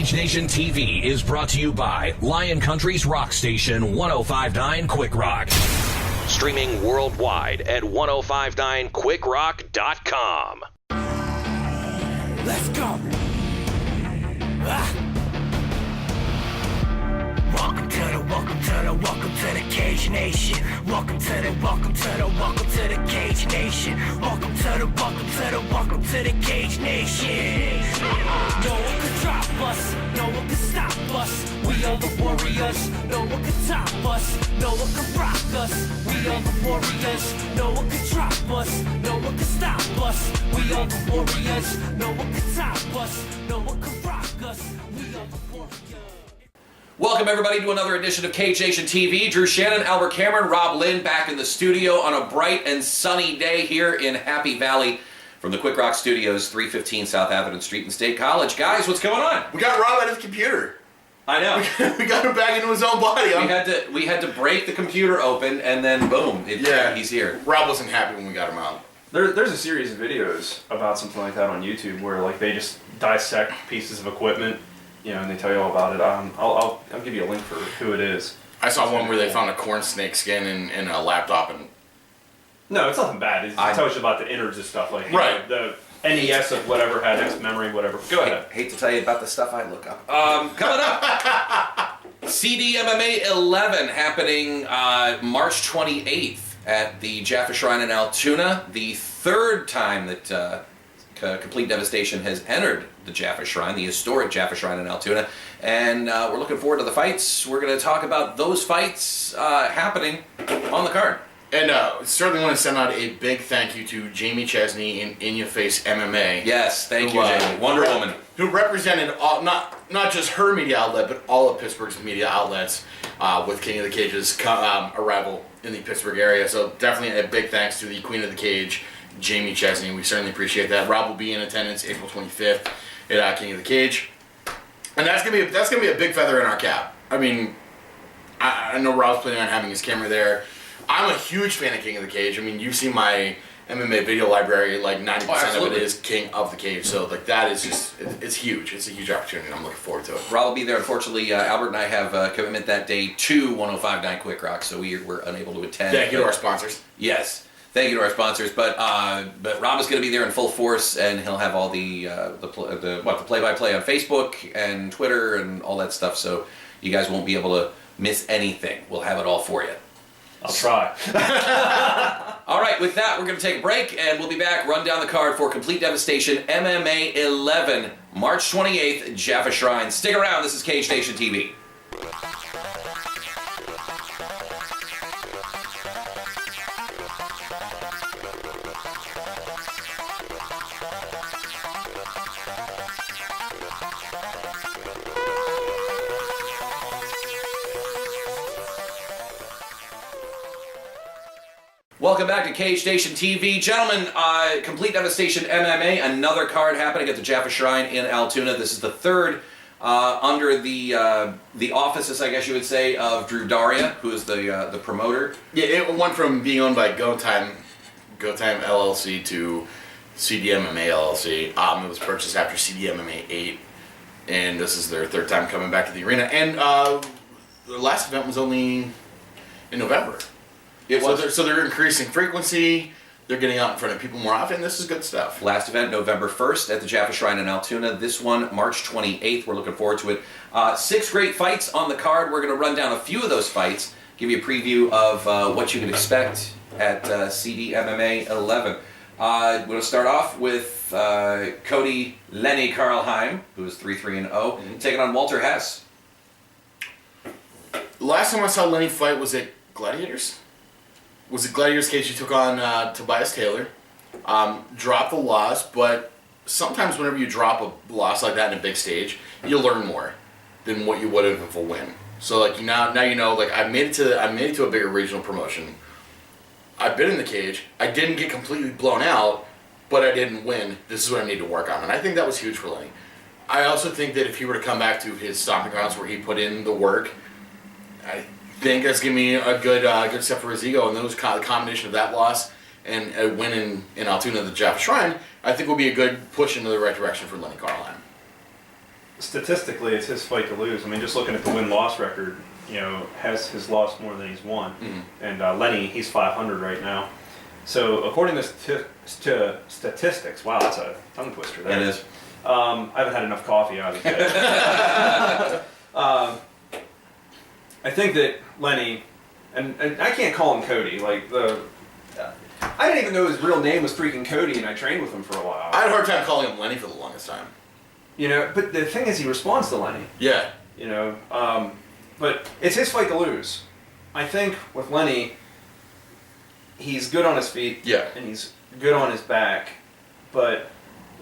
Cage Nation TV is brought to you by Lion Country's rock station 105.9 Quick Rock. Streaming worldwide at 1059quickrock.com. Let's go. Welcome to the Cage Nation. Welcome to the Cage Nation. Welcome to the Cage Nation. No one can drop us, no one can stop us. We are the warriors, no one can top us, no one can rock us. We are the warriors, no one can drop us, no one can stop us. We are the warriors, no one can top us, no one can rock us. We are the warriors. Welcome everybody to another edition of Cage Nation TV. Drew Shannon, Albert Cameron, Rob Lynn back in the studio on a bright and sunny day here in Happy Valley from the Quick Rock Studios, 315 South Atherton Street in State College. Guys, what's going on? We got Rob at his computer. I know. We got him back into his own body. We had to break the computer open and then boom, he's here. Rob wasn't happy when we got him out. There's a series of videos about something like that on YouTube where like they just dissect pieces of equipment, you know, and they tell you all about it. I'll give you a link for who it is. I saw one where they found a corn snake skin in a laptop and... No, it's nothing bad. It tells you about the innards and stuff like right. The NES of whatever had X memory, whatever. Go ahead. Hate to tell you about the stuff I look up. Coming up, CDMMA 11 happening March 28th at the Jaffa Shrine in Altoona. The third time that Complete Devastation has entered the Jaffa Shrine, the historic Jaffa Shrine in Altoona, and we're looking forward to the fights. We're going to talk about those fights happening on the card. And certainly want to send out a big thank you to Jamie Chesney in In Your Face MMA. Yes, thank you, Jamie. Wonder Woman. Who represented all, not just her media outlet, but all of Pittsburgh's media outlets with King of the Cage's arrival in the Pittsburgh area. So definitely a big thanks to the Queen of the Cage, Jamie Chesney. We certainly appreciate that. Rob will be in attendance April 25th at King of the Cage, and that's gonna be a big feather in our cap. I mean, I know Rob's planning on having his camera there. I'm a huge fan of King of the Cage. I mean, you see my MMA video library, like 90% of it is King of the Cage. So like that is just, it's huge. It's a huge opportunity and I'm looking forward to it. Rob will be there. Unfortunately, Albert and I have a commitment that day to 105.9 Quick Rock, so we're unable to attend. Thank you to our sponsors. Yes. Thank you to our sponsors, but Rob is going to be there in full force, and he'll have all the play-by-play on Facebook and Twitter and all that stuff. So you guys won't be able to miss anything. We'll have it all for you. I'll try. All right, with that, we're going to take a break, and we'll be back. Run down the card for Complete Devastation MMA 11, March 28th, Jaffa Shrine. Stick around. This is Cage Nation TV. Welcome back to Cage Nation TV. Gentlemen, Complete Devastation MMA, another card happening at the Jaffa Shrine in Altoona. This is the third under the offices, I guess you would say, of Drew Daria, who is the promoter. Yeah, it went from being owned by Go Time LLC to CDMMA LLC. It was purchased after CDMMA 8, and this is their third time coming back to the arena. And the last event was only in November. So they're increasing frequency, they're getting out in front of people more often. This is good stuff. Last event, November 1st at the Jaffa Shrine in Altoona. This one, March 28th. We're looking forward to it. 6 great fights on the card. We're going to run down a few of those fights, give you a preview of what you can expect at CDMMA 11. We're going to start off with Cody Lenny Karlheim, who is 3-3-0, taking on Walter Hess. The last time I saw Lenny fight was at Gladiators. Was it Gladiators cage he took on Tobias Taylor. Dropped the loss, but sometimes whenever you drop a loss like that in a big stage, you learn more than what you would have with a win. So like now you know, like I made it to a bigger regional promotion. I've been in the cage. I didn't get completely blown out, but I didn't win. This is what I need to work on, and I think that was huge for Lenny. I also think that if he were to come back to his stomping grounds where he put in the work, I think that's giving me a good step for his ego, and those the combination of that loss and a win in Altoona at the Jaffa Shrine, I think will be a good push into the right direction for Lenny Karlheim. statistically, it's his fight to lose. I mean, just looking at the win-loss record, has lost more than he's won. And Lenny, he's 500 right now. So according to statistics, wow, that's a tongue twister there. It is. I haven't had enough coffee, obviously. I think that Lenny, and I can't call him Cody, I didn't even know his real name was freaking Cody, and I trained with him for a while. I had a hard time calling him Lenny for the longest time. But the thing is, he responds to Lenny. Yeah. But it's his fight to lose. I think with Lenny, he's good on his feet. Yeah. And he's good on his back. But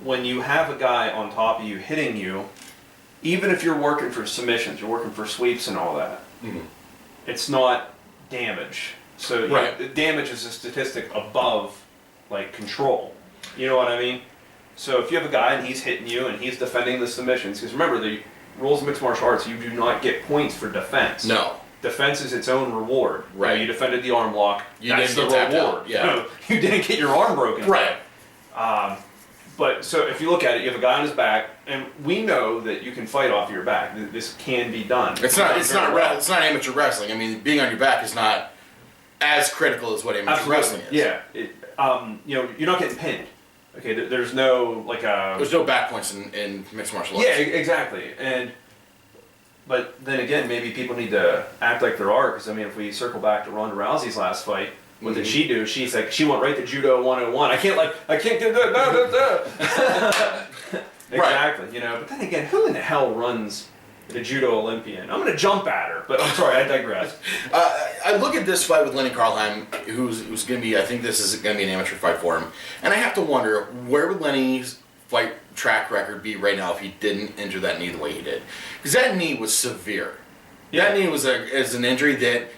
when you have a guy on top of you hitting you, even if you're working for submissions, you're working for sweeps and all that, it's not damage. So damage is a statistic above control. You know what I mean? So if you have a guy and he's hitting you and he's defending the submissions, because remember the rules of mixed martial arts, you do not get points for defense. No. Defense is its own reward. Right. You defended the arm lock. That's the didn't get tapped reward. out. Yeah. You didn't get your arm broken. Right. But so if you look at it, you have a guy on his back, and we know that you can fight off your back. This can be done. It's not amateur wrestling. I mean, being on your back is not as critical as what amateur wrestling is. Yeah. You're not getting pinned. Okay. There's no There's no back points in mixed martial arts. Yeah, exactly. But then again, maybe people need to act like there are, because I mean, if we circle back to Ronda Rousey's last fight, what did she do? She's she went right to Judo 101. I can't do that. Exactly. But then again, who in the hell runs the Judo Olympian? I'm going to jump at her, but I'm sorry, I digress. I look at this fight with Lenny Karlheim, who's going to be, I think this is going to be an amateur fight for him, and I have to wonder, where would Lenny's fight track record be right now if he didn't injure that knee the way he did? Because that knee was severe. Yeah. That knee was an injury that,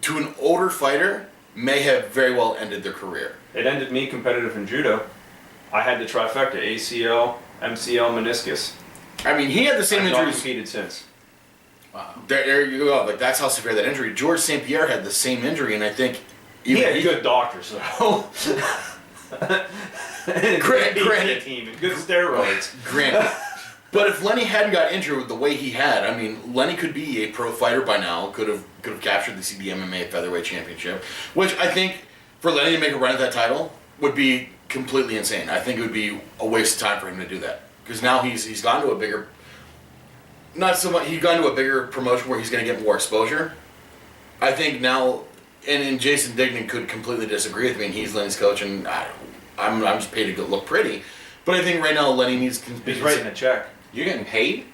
to an older fighter, may have very well ended their career. It ended me competitive in Judo. I had the trifecta, ACL, MCL, meniscus. I mean, he had the same I've not injuries. competed since. Wow. There you go. That's how severe that injury. George St. Pierre had the same injury, and I think he had good doctors, though. Granted, team and good steroids. Granted. But if Lenny hadn't got injured with the way he had, I mean, Lenny could be a pro fighter by now. Could have captured the CDMMA featherweight championship, which I think for Lenny to make a run at that title would be completely insane. I think it would be a waste of time for him to do that, because now he's gone to a bigger, not so much, he's gone to a bigger promotion where he's going to get more exposure. I think now, and Jason Dignan could completely disagree with me, and he's Lenny's coach, and I'm just paid to look pretty. But I think right now Lenny needs. He's writing a check. You're getting paid?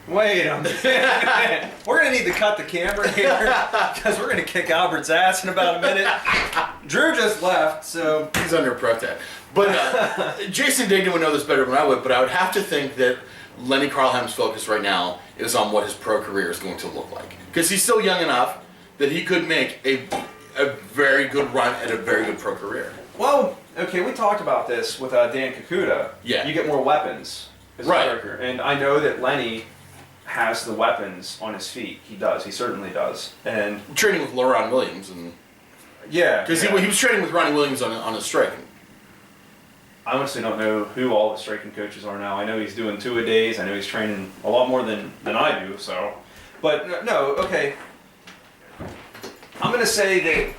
Wait a minute. We're going to need to cut the camera here, because we're going to kick Albert's ass in about a minute. Drew just left, so... He's under protest. But Jason Dignan would know this better than I would, but I would have to think that Lenny Karlheim's focus right now is on what his pro career is going to look like. Because he's still young enough that he could make a very good run at a very good pro career. Well, okay, we talked about this with Dan Kakuta. Yeah. You get more weapons as a striker. And I know that Lenny has the weapons on his feet. He does. He certainly does. And training with Laron Williams, and yeah, because he was training with Ronnie Williams on his striking. I honestly don't know who all the striking coaches are now. I know he's doing 2-a-days. I know he's training a lot more than I do. So, but no, okay. I'm gonna say that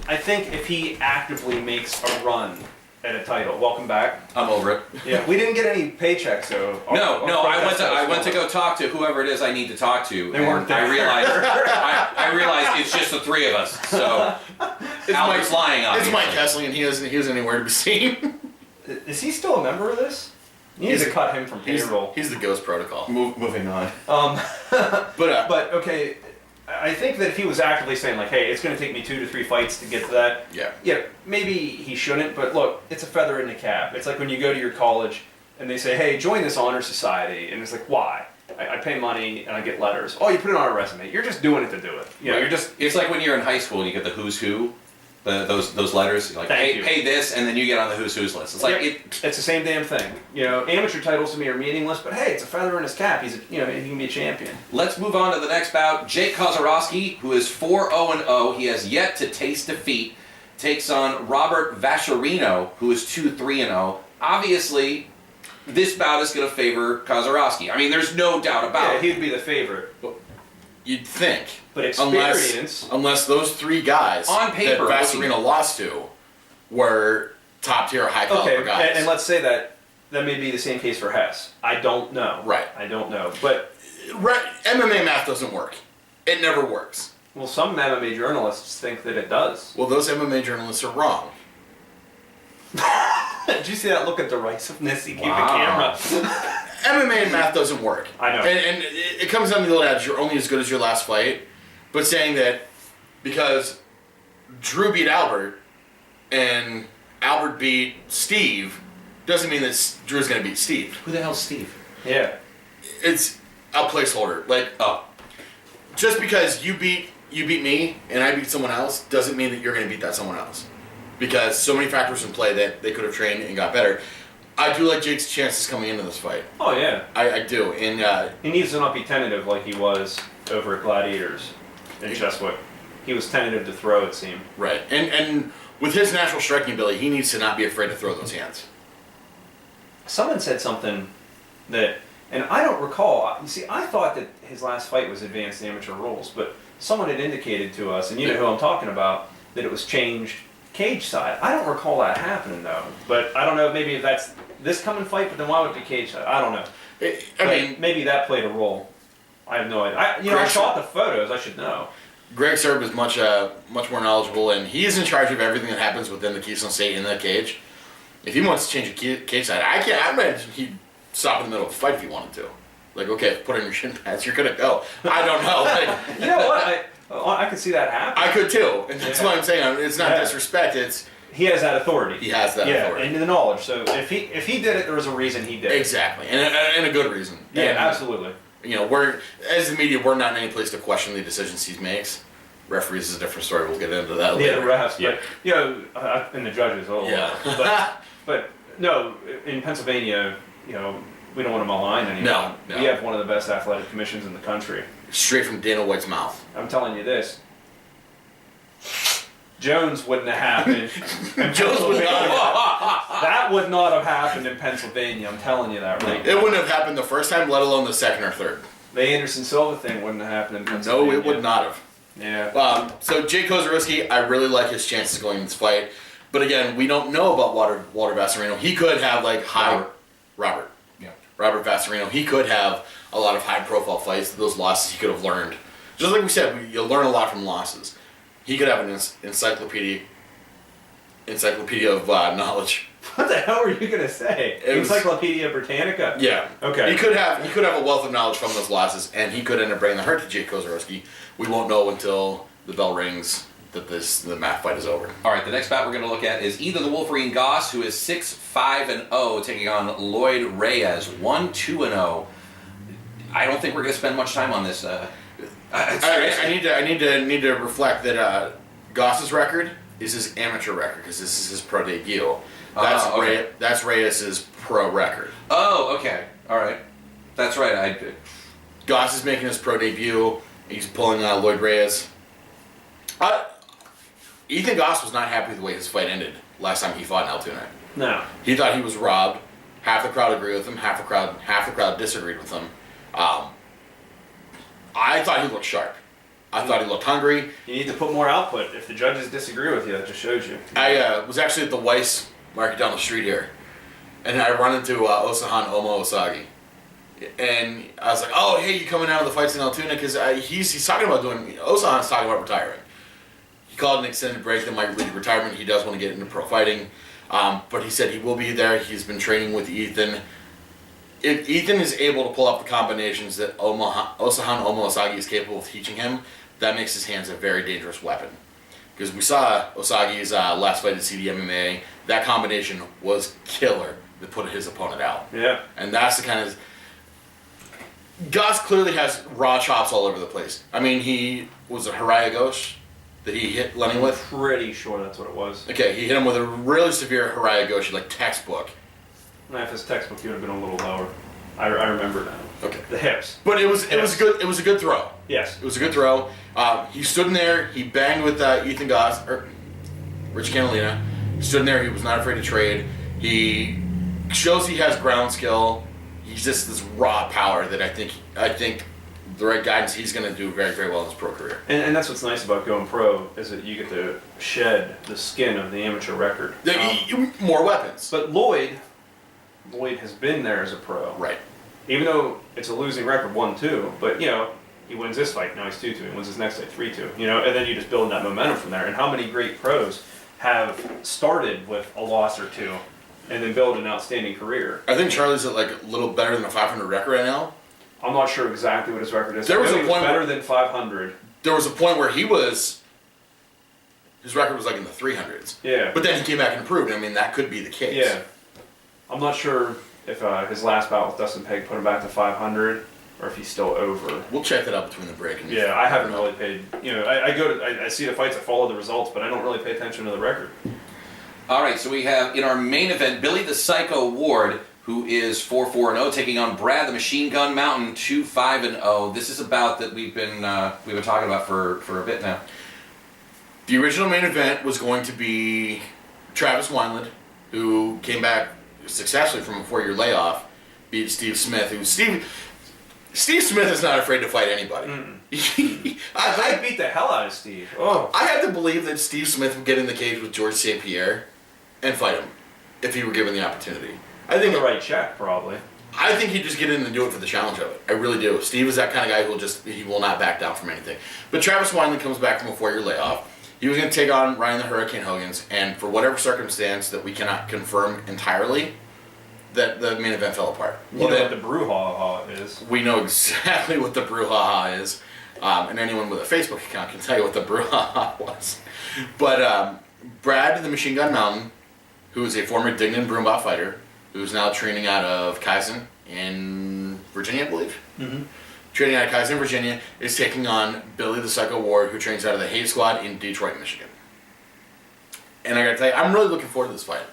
I think if he actively makes a run at a title, welcome back. I'm over it. Yeah, we didn't get any paychecks though. No, I went to go talk to whoever it is I need to talk to. They weren't there. I realized it's just the three of us. So Albert's lying on me. It's Mike Kessley, and he wasn't anywhere to be seen. Is he still a member of this? You need to cut him from payroll. He's the Ghost Protocol. Moving on. But okay, I think that if he was actively saying like, "Hey, it's going to take me 2 to 3 fights to get to that," yeah, maybe he shouldn't. But look, it's a feather in the cap. It's like when you go to your college and they say, "Hey, join this honor society," and it's like, "Why?" I pay money and I get letters. Oh, you put it on a resume. You're just doing it to do it. You know, you're just. It's like when you're in high school and you get the who's who. Those letters, you're like, pay this, and then you get on the who's who's list. It's like it's the same damn thing. You know, amateur titles to me are meaningless, but hey, it's a feather in his cap. He can be a champion. Let's move on to the next bout. Jake Kozarowski, who is 4-0-0, he has yet to taste defeat, takes on Robert Vascherino, who is 2-3-0. Obviously, this bout is going to favor Kozarowski. I mean, there's no doubt about Yeah, it. he'd be the favorite. You'd think. But experience... Unless those three guys On paper, that Vasserino lost to were top tier, high caliber guys. And let's say that may be the same case for Hess. I don't know. Right. I don't know. But MMA math doesn't work. It never works. well, some MMA journalists think that it does. Well, those MMA journalists are wrong. Did you see that look of derisiveness he gave the Wow. camera? MMA and math doesn't work. I know. And it comes down to the old adage, you're only as good as your last fight. But saying that because Drew beat Albert and Albert beat Steve doesn't mean that Drew's going to beat Steve. Who the hell's Steve? Yeah. It's a placeholder. Like, just because you beat me and I beat someone else doesn't mean that you're going to beat that someone else. Because so many factors in play that they could have trained and got better. I do like Jake's chances coming into this fight. Oh, yeah. I do. And He needs to not be tentative like he was over at Gladiators in Cheswick. He was tentative to throw, it seemed. right. And with his natural striking ability, he needs to not be afraid to throw those hands. Someone said something that, and I don't recall. You see, I thought that his last fight was advanced amateur rules, but someone had indicated to us, and you know who I'm talking about, that it was changed cage side. I don't recall that happening though, but I don't know. Maybe if that's this coming fight, but then why would it be cage side? I don't know. I mean, maybe that played a role. I have no idea. I Greg shot the photos. I should know. Greg Serb is much more knowledgeable, and he's in charge of everything that happens within the Keystone State in the cage. If he wants to change a cage side, I imagine he'd stop in the middle of a fight if he wanted to. Like, okay, put on your shin pads, you're gonna go. I don't know. Like, You know what? I could see that happen. I could too, and that's what I'm saying. It's not disrespect. It's He has that authority. he has that authority. And the knowledge. So if he did it, there was a reason he did it. Exactly, and a good reason. Yeah, And, absolutely. You know, we're as the media, we're not in any place to question the decisions he makes. Referees is a different story. We'll get into that Yeah, later. the refs, but and the judges. Oh, Yeah. but no, in Pennsylvania, we don't want to malign anyone. No. We have one of the best athletic commissions in the country. Straight from Dana White's mouth. I'm telling you this. Jones wouldn't have happened. Jones would That would not have happened in Pennsylvania. I'm telling you that right. It wouldn't have happened the first time, let alone the second or third. The Anderson Silva thing wouldn't have happened in Pennsylvania. No, it would not have. Yeah. So Jake Kozarowski, I really like his chances going in this fight. But again, we don't know about Walter Vasserino. He could have Robert. Yeah. Robert Vasserino. He could have a lot of high profile fights. Those losses he could have learned. Just like we said, you learn a lot from losses. He could have an encyclopedia of knowledge. What the hell were you gonna say? Encyclopedia Britannica? Yeah. Okay. He could have a wealth of knowledge from those losses, and he could end up bringing the hurt to Jake Kozarowski. We won't know until the bell rings that the mat fight is over. All right, the next bout we're going to look at is either the Wolverine Goss, who is 6-5-0, taking on Lloyd Reyes, 1-2-0. I don't think we're going to spend much time on this. I need to reflect that Goss's record is his amateur record because this is his pro debut. That's Reyes's pro record. Oh, okay. All right. That's right. Goss is making his pro debut. He's pulling Lloyd Reyes. Ethan Goss was not happy with the way his fight ended last time he fought in Altoona. No. He thought he was robbed. Half the crowd agreed with him. Half the crowd disagreed with him. I thought he looked sharp. I thought he looked hungry. You need to put more output. If the judges disagree with you, that just shows you. I was actually at the Weiss market down the street here, and I run into Osahan Omo Osagi. And I was like, oh, hey, you coming out of the fights in Altoona? Because he's talking about Osahan's talking about retiring. He called an extended break that might lead to retirement. He does want to get into pro fighting. But he said he will be there. He's been training with Ethan. If Ethan is able to pull up the combinations that Osahan Omo Osagi is capable of teaching him, that makes his hands a very dangerous weapon. Because we saw Osagi's last fight at CDMMA. That combination was killer that put his opponent out. Yeah. And that's the kind of... Goss clearly has raw chops all over the place. I mean, he was a Haraya Ghosh that he hit Lenny with. Pretty sure that's what it was. Okay, he hit him with a really severe Haraya Goshi, like textbook. If his textbook, he would have been a little lower. I remember now. Okay. The hips. But it was a good throw. Yes. It was a good throw. He stood in there. He banged with Ethan Goss or Rich Canalina. He stood in there. He was not afraid to trade. He shows he has ground skill. He's just this raw power that I think the right guidance, he's going to do very, very well in his pro career. And that's what's nice about going pro is that you get to shed the skin of the amateur record. More weapons. But Lloyd has been there as a pro. Right. Even though it's a losing record, 1-2, but he wins this fight, now he's 2-2, he wins his next fight, 3-2, and then you just build that momentum from there. And how many great pros have started with a loss or two and then build an outstanding career? I think Charlie's at like a little better than a 500 record right now. I'm not sure exactly what his record is. There was a point better than 500. There was a point where his record was like in the 300s. Yeah. But then he came back and improved. I mean, that could be the case. Yeah. I'm not sure if his last bout with Dustin Pegg put him back to 500 or if he's still over. We'll check that out between the break. And yeah, I haven't really paid. I see the fights, I follow the results, but I don't really pay attention to the record. All right, so we have in our main event Billy the Psycho Ward, who is 4-4-0, taking on Brad the Machine Gun Mountain 2-5-0. This is a bout that we've been talking about for a bit now. The original main event was going to be Travis Wineland, who came back successfully from a 4-year layoff, beat Steve Smith. Steve Smith is not afraid to fight anybody. I beat the hell out of Steve. Oh, I had to believe that Steve Smith would get in the cage with George St. Pierre and fight him if he were given the opportunity. I think the right check, probably. I think he'd just get in and do it for the challenge of it. I really do. Steve is that kind of guy he will not back down from anything. But Travis Wineland comes back from a 4-year layoff. He was going to take on Ryan the Hurricane Hogan's, and for whatever circumstance that we cannot confirm entirely, that the main event fell apart. You know what the brouhaha is. We know exactly what the brouhaha is, and anyone with a Facebook account can tell you what the brouhaha was. But Brad the Machine Gun Mountain, who is a former Dignan Broombach fighter, who's now training out of Kaizen in Virginia, I believe. Mm-hmm. Training out of Kaizen, Virginia, is taking on Billy the Psycho Ward, who trains out of the Hate Squad in Detroit, Michigan. And I gotta tell you, I'm really looking forward to this fight.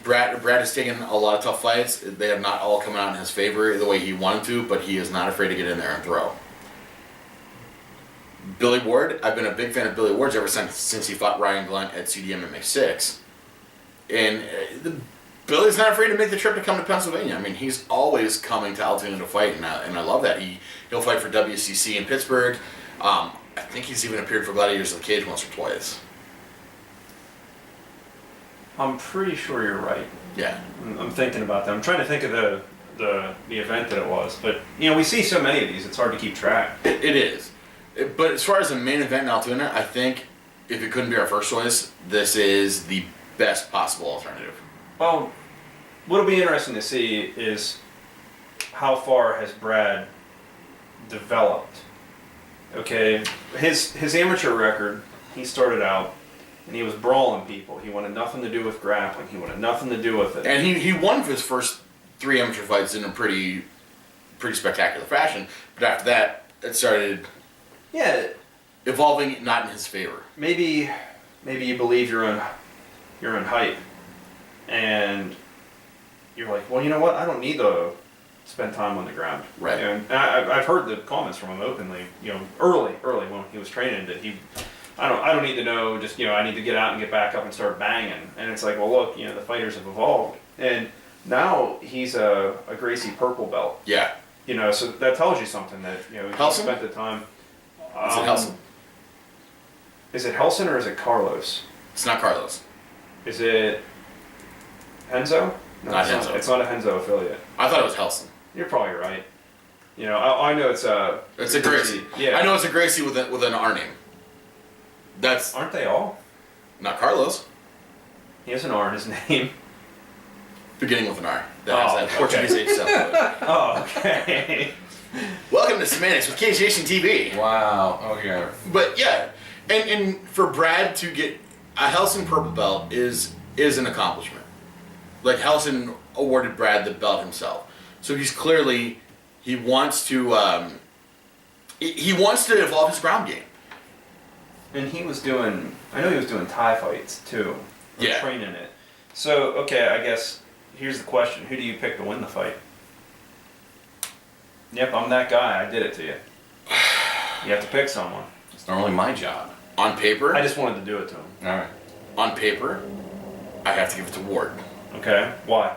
Brad has taken a lot of tough fights. They have not all come out in his favor the way he wanted to, but he is not afraid to get in there and throw. Billy Ward, I've been a big fan of Billy Ward's ever since he fought Ryan Glunt at CDMMA 6. And Billy's not afraid to make the trip to come to Pennsylvania. I mean, he's always coming to Altoona to fight, and I love that. He'll fight for WCC in Pittsburgh. I think he's even appeared for Gladiators of the Cage once or twice. I'm pretty sure you're right. Yeah. I'm thinking about that. I'm trying to think of the event that it was. But, we see so many of these, it's hard to keep track. It is. But as far as the main event in Altoona, I think if it couldn't be our first choice, this is the best possible alternative. Well, what'll be interesting to see is how far has Brad developed. Okay, his amateur record, he started out and he was brawling people. He wanted nothing to do with grappling. He wanted nothing to do with it. And he won his first 3 amateur fights in a pretty spectacular fashion. But after that, it started evolving not in his favor. Maybe you believe your own hype, and you're like, well, you know what? I don't need to spend time on the ground. Right. And I've heard the comments from him openly. Early when he was training, that I don't need to know. Just I need to get out and get back up and start banging. And it's like, well, look, the fighters have evolved, and now he's a Gracie purple belt. Yeah. So that tells you something that he spent the time. Is it Helson? Is it Helson or is it Carlos? It's not Carlos. Is it Henzo? No, Not Henzo. It's not a Henzo affiliate. I thought it was Helson. You're probably right. I know it's a. It's a Gracie. Yeah. I know it's a Gracie with an R name. Aren't they all? Not Carlos. He has an R in his name. Beginning with an R. That has that Portuguese H sound to it. Oh, okay. Welcome to Semantics with KGH TV. Wow. Okay. But yeah, and for Brad to get a Helson purple belt is an accomplishment. Like Helson awarded Brad the belt himself, so he wants to evolve his ground game. And I know he was doing Thai fights too. Yeah. Training it. So, okay, I guess here's the question: who do you pick to win the fight? Yep, I'm that guy. I did it to you. You have to pick someone. It's normally my job. On paper, I just wanted to do it to him. All right. on paper, I have to give it to Ward. Okay, why?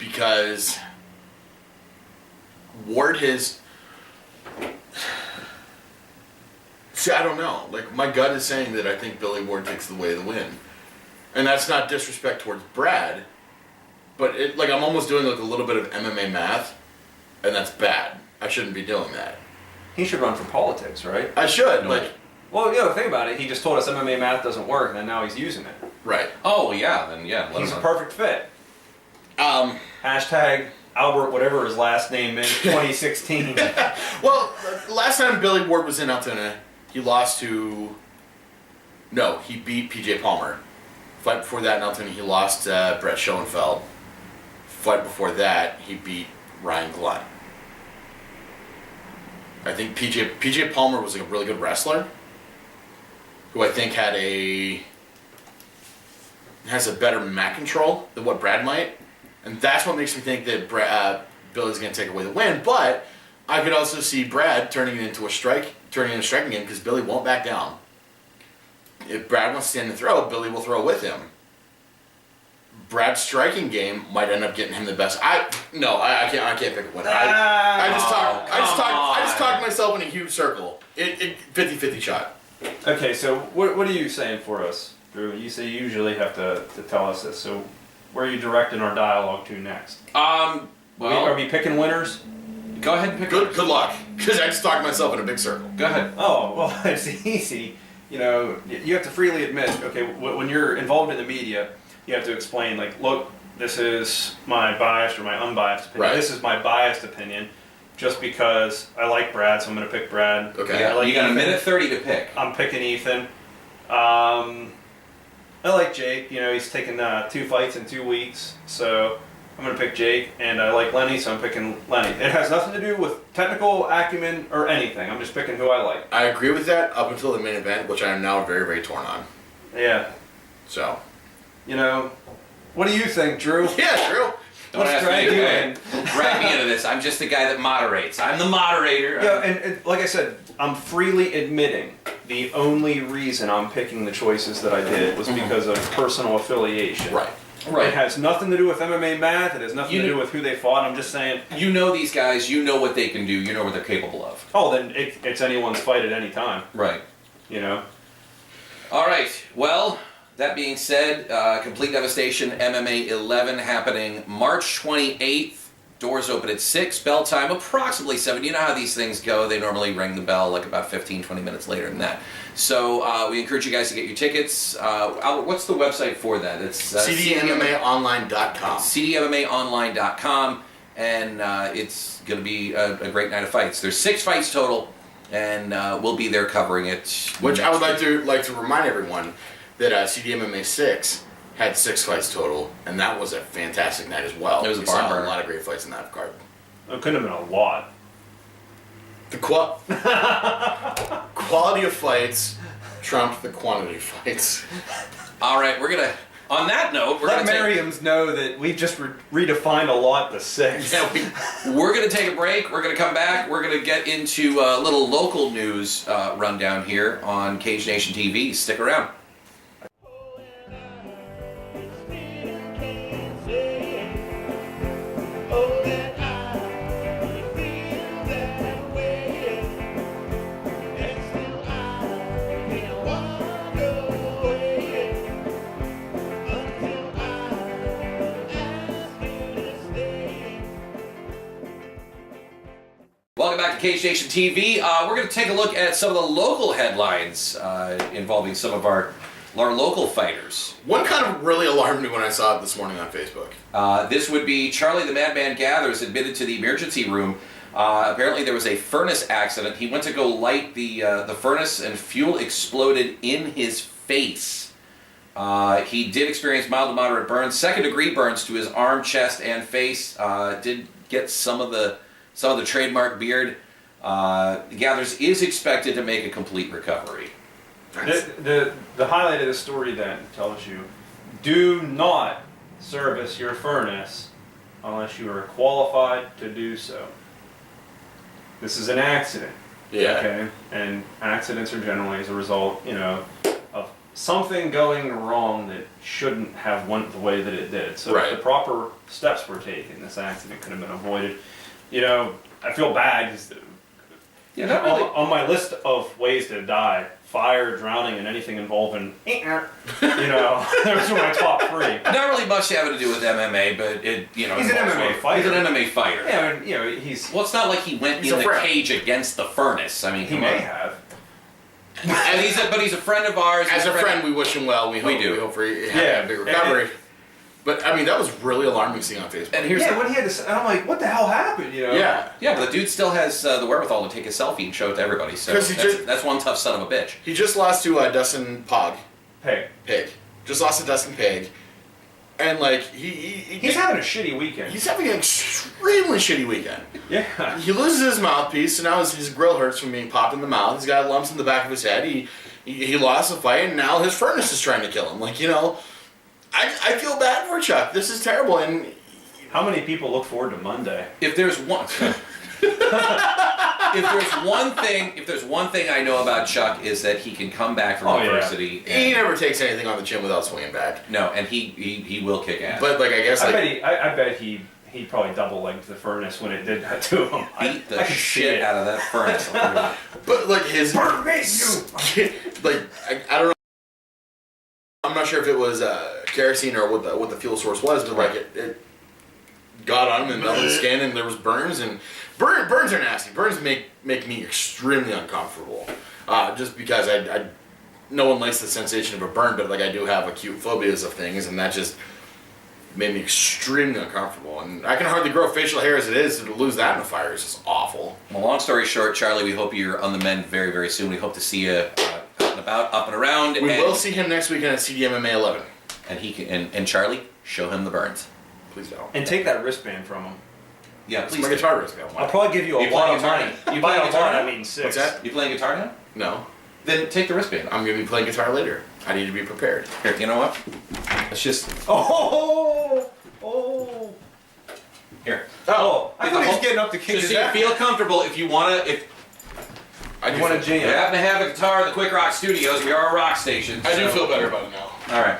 because Ward has... See, I don't know. Like, my gut is saying that I think Billy Ward takes the way of the win. And that's not disrespect towards Brad, but I'm almost doing like a little bit of MMA math, and that's bad. I shouldn't be doing that. He should run for politics, right? I should, Well, think about it. He just told us MMA math doesn't work, and now he's using it. right. Oh, yeah, then yeah. let He's him a know. perfect fit. Um, Albert, whatever his last name is, 2016. well, last time Billy Ward was in Altoona, he lost to... No, he beat PJ Palmer. Fight before that in Altoona, he lost Brett Schoenfeld. Fight before that, he beat Ryan Glenn. I think PJ Palmer was a really good wrestler, who I think has a better mat control than what Brad might, and that's what makes me think that Billy's going to take away the win. But I could also see Brad turning it into a striking game because Billy won't back down. If Brad wants to stand and throw, Billy will throw with him. Brad's striking game might end up getting him the best. I can't pick a winner. I just talked myself in a huge circle. 50-50 shot. Okay, so what are you saying for us, Drew? You say you usually have to tell us this. So where are you directing our dialogue to next? Well, Are we picking winners? go ahead and pick Good luck, because I just talked myself in a big circle. Go ahead. Oh, well, it's easy. You have to freely admit, okay, when you're involved in the media, you have to explain, like, look, this is my biased or my unbiased opinion. Right. This is my biased opinion just because I like Brad, so I'm going to pick Brad. Okay. Yeah, I like you got a Ethan. minute 30 to pick. I'm picking Ethan. I like Jake. He's taken 2 fights in 2 weeks, so I'm going to pick Jake. And I like Lenny, so I'm picking Lenny. It has nothing to do with technical acumen or anything. I'm just picking who I like. I agree with that up until the main event, which I am now very, very torn on. Yeah. So. What do you think, Drew? Yeah, Drew. Don't Let's ask drag me you to in. drag me into this. I'm just the guy that moderates. I'm the moderator. Yeah, and like I said, I'm freely admitting the only reason I'm picking the choices that I did was because of personal affiliation. Right. It has nothing to do with MMA math. It has nothing to do with who they fought. I'm just saying. You know these guys. You know what they can do. You know what they're capable of. Oh, then it's anyone's fight at any time. Right. All right. Well, that being said, Complete Devastation MMA 11 happening March 28th. Doors open at 6, bell time approximately 7. You know how these things go. They normally ring the bell like about 15, 20 minutes later than that. So we encourage you guys to get your tickets. Albert, what's the website for that? It's CDMMAonline.com. CDMMAonline.com, and it's going to be a great night of fights. There's 6 fights total, and we'll be there covering it. Which I would like to remind everyone that CDMMA 6 had 6 fights total, and that was a fantastic night as well. It was a We barn saw burner. a lot of great fights in that card. It couldn't have been a lot. The quality of fights trumped the quantity of fights. All right, on that note, Let Merriam's know that we've just redefined a lot to 6. Yeah, we're going to take a break. We're going to come back. We're going to get into a little local news rundown here on Cage Nation TV. Stick around. Welcome back to Cage Nation TV. We're going to take a look at some of the local headlines involving some of our local fighters. One kind of really alarmed me when I saw it this morning on Facebook. This would be Charlie the Madman Gathers admitted to the emergency room. Apparently there was a furnace accident. He went to go light the furnace and fuel exploded in his face. He did experience mild to moderate burns, 2nd-degree burns to his arm, chest, and face. Did get some of the trademark beard. Gathers is expected to make a complete recovery. The highlight of the story then tells you, do not service your furnace unless you are qualified to do so. This is an accident. Yeah. Okay. And accidents are generally as a result, of something going wrong that shouldn't have went the way that it did. So Right. if the proper steps were taken, this accident could have been avoided. You know, I feel bad 'cause Yeah, not really. on my list of ways to die, fire, drowning, and anything involving, you know, those are my top 3. Not really much having to do with MMA, but it, you know, He's an involves MMA more- fighter. He's an MMA fighter. Yeah, and, you know, he's Well, it's not like he went He's in a the friend. cage against the furnace. I mean, he come may on. have. And he's a friend of ours. As He's a friend, we wish him well. We do. hope for Yeah. a big recovery. But I mean, that was really alarming seeing on Facebook. And here's Yeah, the, when he had to, and I'm like, what the hell happened? You know? Yeah. yeah, but the dude still has the wherewithal to take a selfie and show it to everybody. So 'Cause he that's one tough son of a bitch. He just lost to Dustin Hey, Pig. Just lost to Dustin Pig. And like he's having a shitty weekend. he's having an extremely shitty weekend. Yeah. He loses his mouthpiece, so now his grill hurts from being popped in the mouth. He's got lumps in the back of his head. He lost the fight, and now his furnace is trying to kill him. Like, you know, I feel bad for Chuck. This is terrible. And How many people look forward to Monday? If there's one, if there's one thing I know about Chuck is that he can come back from Oh, yeah. adversity. he And, never takes anything on the chin what swinging back. no, and he will kick ass. But like, I guess I like bet he probably double-legged the furnace when it did that to him. beat the I could see shit it. out of that furnace. but like his Burn me, you! like I don't know. I'm not sure if it was kerosene or what the fuel source was, but like it got on him and melted his skin, and there was burns, and burns are nasty. Burns make me extremely uncomfortable, just because I no one likes the sensation of a burn, but like I do have acute phobias of things, and that just made me extremely uncomfortable. And I can hardly grow facial hair as it is, so to lose that in a fire is just awful. Well, long story short, Charlie, we hope you're on the mend very, very soon. We hope to see you out and about, up and around. We and, will see him next weekend at CDMMA 11. And he can, and Charlie, show him the burns. Please don't. And take that wristband from him. Yeah, It's please. my do. guitar risk. I'll probably give you a You lot playing of guitar money. now? You By playing a guitar lot, now? I mean 6. What's that? You playing guitar now? No. Then take the wristband. I'm going to be playing guitar later. I need to be prepared. Here, you know what? Let's just Oh! here. Oh! I Get thought the he was whole- getting up to kick Just his so you ass. feel comfortable. If you wanna, if I do You want to feel- you jam? happen to have a guitar at the Quick Rock Studios, we are a rock station. I do so- feel better about it now. All right.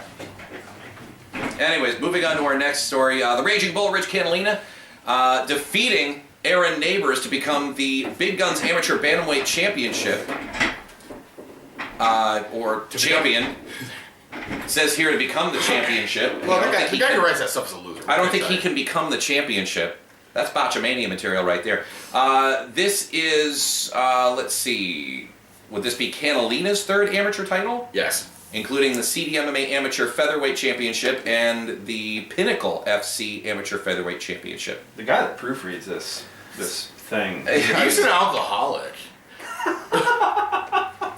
Anyways, moving on to our next story. The Raging Bull Ridge Catalina defeating Aaron Neighbors to become the Big Guns Amateur Bantamweight Championship. Or champion. Says here to become the championship. Well, I don't think the he guy can- who writes that stuff is a loser. I don't think he can become the championship. That's Botchamania material right there. This is, let's see, would this be Catalina's third amateur title? Yes. Including the CDMMA Amateur Featherweight Championship and the Pinnacle FC Amateur Featherweight Championship. The guy that proofreads this thing. He's an alcoholic.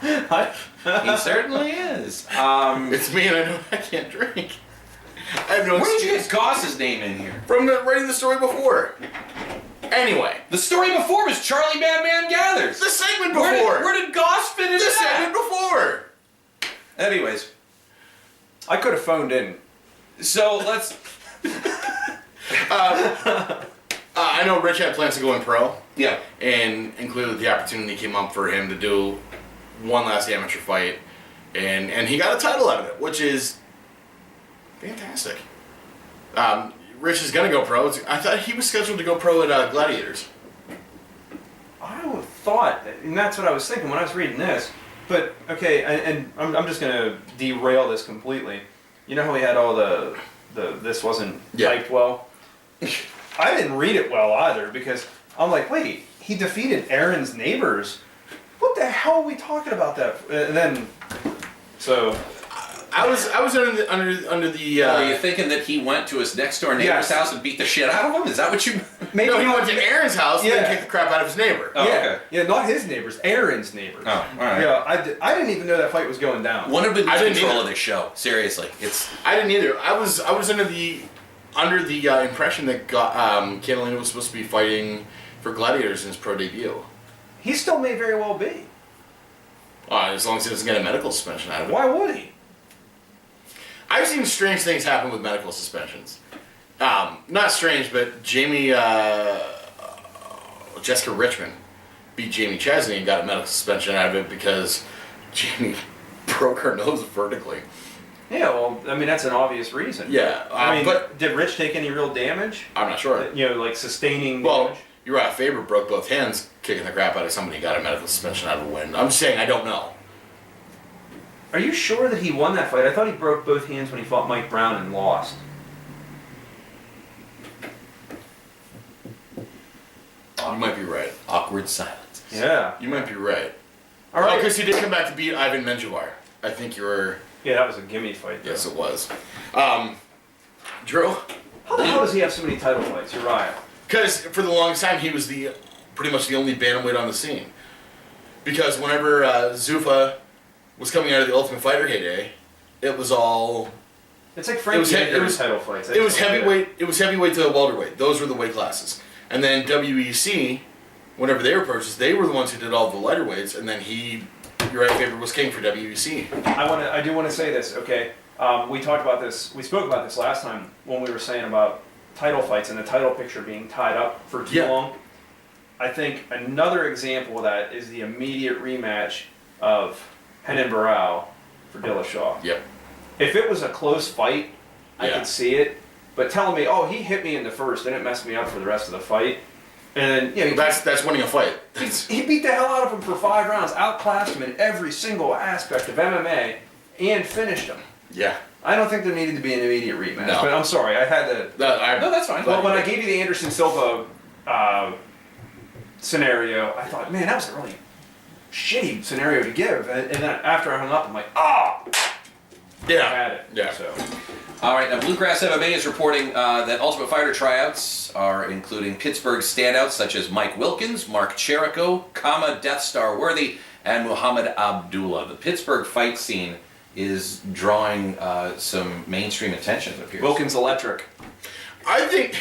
He certainly is. It's me, and I can't drink. I have no Where did you excuse. get Goss's name in here? From writing the story before. Anyway, The story before was Charlie Madman Gathers. the segment before. Where did Goss fit into the that? segment before. Anyways, I could have phoned in. so let's... I know Rich had plans to go in pro, Yeah. and included the opportunity came up for him to do one last amateur fight, and he got a title out of it, which is fantastic. Rich is gonna go pro. I thought he was scheduled to go pro at Gladiators. I would have thought, and that's what I was thinking when I was reading this. But okay, and I'm just gonna derail this completely. You know how we had all the this wasn't Yeah. typed well. I didn't read it well either because I'm like, wait, he defeated Aaron's Neighbors. What the hell are we talking about that? And then, so I was under the. Are you thinking that he went to his next door neighbor's Yes. house and beat the shit out of him? Is that what you... maybe No, he went to Aaron's house and Yeah. then kicked the crap out of his neighbor. Oh, yeah, okay. yeah, not his neighbors, Aaron's neighbors. Oh, all right. Yeah, I didn't even know that fight was going down. When did we I lose didn't control either. of this show? Seriously. It's... I didn't either. I was under the impression that Catalina was supposed to be fighting for Gladiators in his pro debut. He still may very well be. As long as he doesn't get a medical suspension out of it. Why would he? I've seen strange things happen with medical suspensions. Not strange, but Jessica Richmond beat Jamie Chesney and got a medical suspension out of it because Jamie broke her nose vertically. Yeah, well, I mean, that's an obvious reason. Yeah, I mean, but did Rich take any real damage? I'm not sure. You know, like sustaining Well, damage? Uriah Faber broke both hands kicking the crap out of somebody, got a medical suspension out of the win. I'm just saying, I don't know. Are you sure that he won that fight? I thought he broke both hands when he fought Mike Brown and lost. You might be right. Awkward silence. Yeah. You might be right. All right. because he did come back to beat Ivan Menjivar. I think you were... Yeah, that was a gimme fight. Though. Yes, it was. Drew? How the hell does he have so many title fights? Uriah. Because for the longest time, he was pretty much the only bantamweight on the scene. Because whenever Zuffa was coming out of the Ultimate Fighter heyday, it was all... It's like Frankie Edgar's title fights. It was heavyweight. It was heavyweight to welterweight. Those were the weight classes. And then WEC, whenever they were purchased, they were the ones who did all the lighter weights. And then Uriah Faber was king for WEC. I do want to say this. Okay, we talked about this. We spoke about this last time when we were saying about title fights and the title picture being tied up for too long. I think another example of that is the immediate rematch of Henan Barao for Dillashaw. Yep. If it was a close fight, I could see it. But telling me, oh, he hit me in the first, and it messed me up for the rest of the fight. And then, that's winning a fight. He beat the hell out of him for 5 rounds, outclassed him in every single aspect of MMA, and finished him. Yeah. I don't think there needed to be an immediate rematch. No. But I'm sorry, I had to. No, that's fine. But when I gave you the Anderson Silva scenario, I thought, man, that was a really shitty scenario to give. And then after I hung up, I'm like, I had it. Yeah. So. All right, now Bluegrass MMA is reporting that Ultimate Fighter tryouts are including Pittsburgh standouts such as Mike Wilkins, Mark Cherico, Kama Death Star Worthy, and Muhammad Abdullah. The Pittsburgh fight scene is drawing some mainstream attention, it appears. Wilkins Electric. I think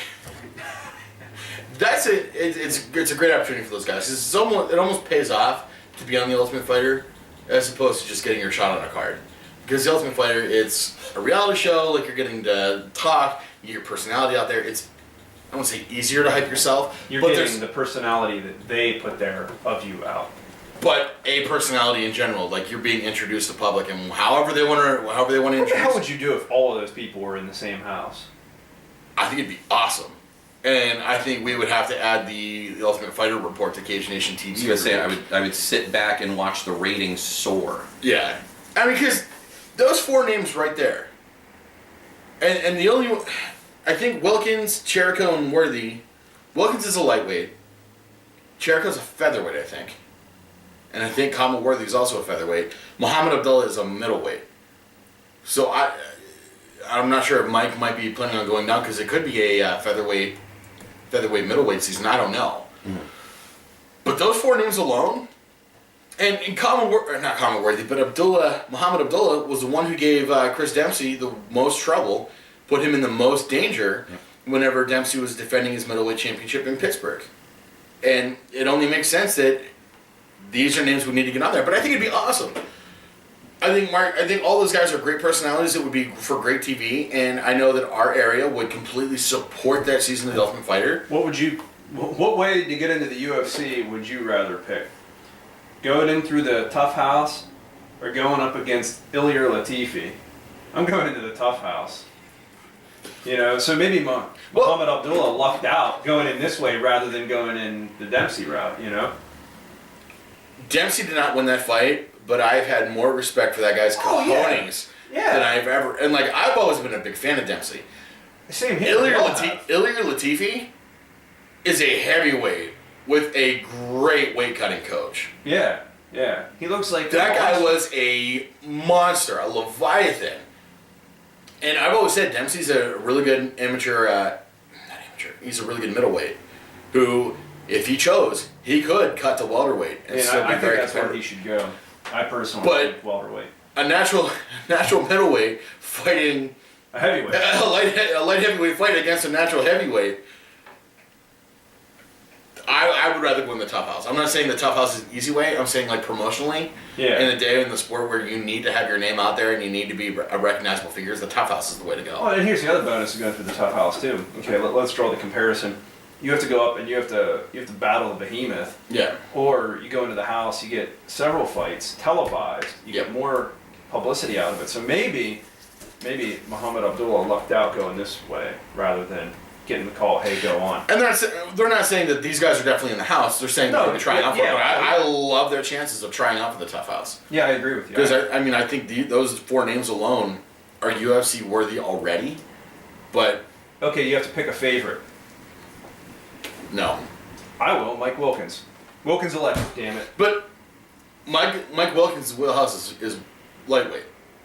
that's it. It's a great opportunity for those guys. It almost pays off to be on the Ultimate Fighter as opposed to just getting your shot on a card. Because the Ultimate Fighter, it's a reality show. Like you're getting to talk, you get your personality out there. It's I won't say easier to hype yourself. You're but getting the personality that they put there of you out. But a personality in general, like you're being introduced to the public, and however they want to introduce. What the hell would you do if all of those people were in the same house? I think it'd be awesome, and I think we would have to add the Ultimate Fighter report to Cage Nation TV. I was gonna say I would sit back and watch the ratings soar. Yeah, I mean, because those 4 names right there, and the only I think Wilkins, Cherico, and Worthy. Wilkins is a lightweight. Cherico's a featherweight, I think. And I think Kama Worthy is also a featherweight. Muhammad Abdullah is a middleweight. So I'm not sure if Mike might be planning on going down because it could be a featherweight middleweight season. I don't know. Mm. But those 4 names alone, and not Kama Worthy, but Muhammad Abdullah was the one who gave Chris Dempsey the most trouble, put him in the most danger whenever Dempsey was defending his middleweight championship in Pittsburgh. And it only makes sense that these are names we need to get on there. But I think it'd be awesome. I think all those guys are great personalities. It would be for great TV, and I know that our area would completely support that season of The Ultimate Fighter. What way to get into the UFC would you rather pick? Going in through the tough house or going up against Ilir Latifi? I'm going into the tough house. You know, so maybe Muhammad Abdullah lucked out going in this way rather than going in the Dempsey route, you know? Dempsey did not win that fight, but I've had more respect for that guy's cojones than I've ever... And, like, I've always been a big fan of Dempsey. Same here. Ilir Latifi is a heavyweight with a great weight-cutting coach. Yeah. He looks like... That guy was a monster, a leviathan. And I've always said Dempsey's a really good he's a really good middleweight who, if he chose, he could cut to welterweight and still be I very think that's where competitive. he should go. I personally think welterweight. A natural middleweight fighting a heavyweight. A light heavyweight fight against a natural heavyweight. I would rather go in the tough house. I'm not saying the tough house is an easy way. I'm saying, like, promotionally, in a day in the sport where you need to have your name out there and you need to be a recognizable figure, the tough house is the way to go. Oh, and here's the other bonus of going through the tough house too. Okay, let's draw the comparison. You have to go up and you have to battle the behemoth. Yeah. Or you go into the house, you get several fights televised. You get more publicity out of it. So maybe Muhammad Abdullah lucked out going this way rather than getting the call, hey, go on. And they're not saying that these guys are definitely in the house. They're saying they're trying out for it. But I love their chances of trying out for the Tough House. Yeah, I agree with you. Because, I think those 4 names alone are UFC worthy already. But... Okay, you have to pick a favorite. No. I will, Mike Wilkins. Wilkins electric, damn it. But Mike Wilkins' wheelhouse is lightweight.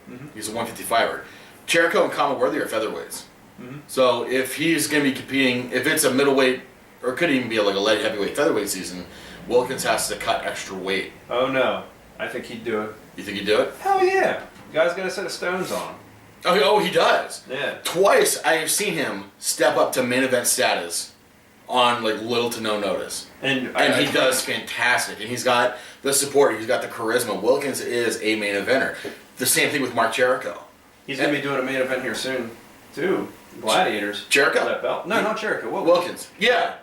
Mm-hmm. He's a 155er. Jericho and Kama Worthy are featherweights. Mm-hmm. So if he's going to be competing, if it's a middleweight, or it could even be like a light heavyweight featherweight season, Wilkins has to cut extra weight. Oh no, I think he'd do it. You think he'd do it? Hell yeah. The guy's got a set of stones on him. Oh, he does. Yeah. Twice I have seen him step up to main event status on like little to no notice. And he does fantastic. And he's got the support, he's got the charisma. Wilkins is a main eventer. The same thing with Mark Jericho. He's going to be doing a main event here soon, too. Gladiators. Jericho? That belt. No, not Jericho. Wilkins. Yeah.